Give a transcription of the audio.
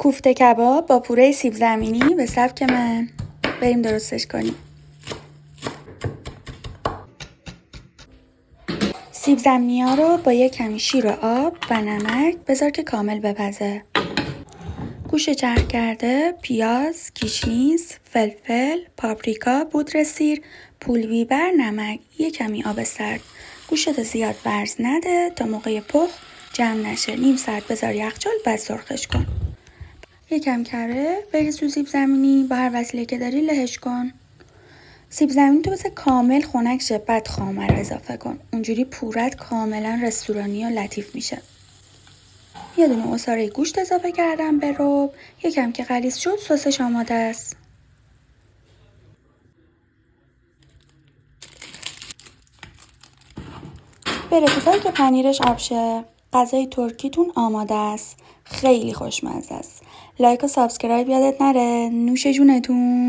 کوفته کباب با پوره سیب زمینی به سبک من. بریم درستش کنیم. سیب زمینی ها رو با یک کمی شیر و آب و نمک بذار که کامل بپزه. گوشت چرخ کرده، پیاز، کیشنیز، فلفل، پاپریکا، پودر سیر، پول بیبر، نمک، یک کمی آب سرد. گوشت زیاد ورز نده تا موقع پخت جمع نشه. نیم ساعت بذار یخچال، بعد سرخش کن. یکم کره بریز تو سیب زمینی، با هر وسیله که داری لهش کن. سیب زمینی تو بذار کامل خنک شه، بعد خامه رو اضافه کن. اونجوری پورت کاملا رستورانی و لطیف میشه. یه دونه عصاره گوشت اضافه کردم به رب. یکم که غلیظ شد سسش آماده است. بذار که پنیرش آب شه. غذای ترکیتون آماده است. خیلی خوشمزه است. لایک و سابسکرایب یادت نره. نوش جونتون.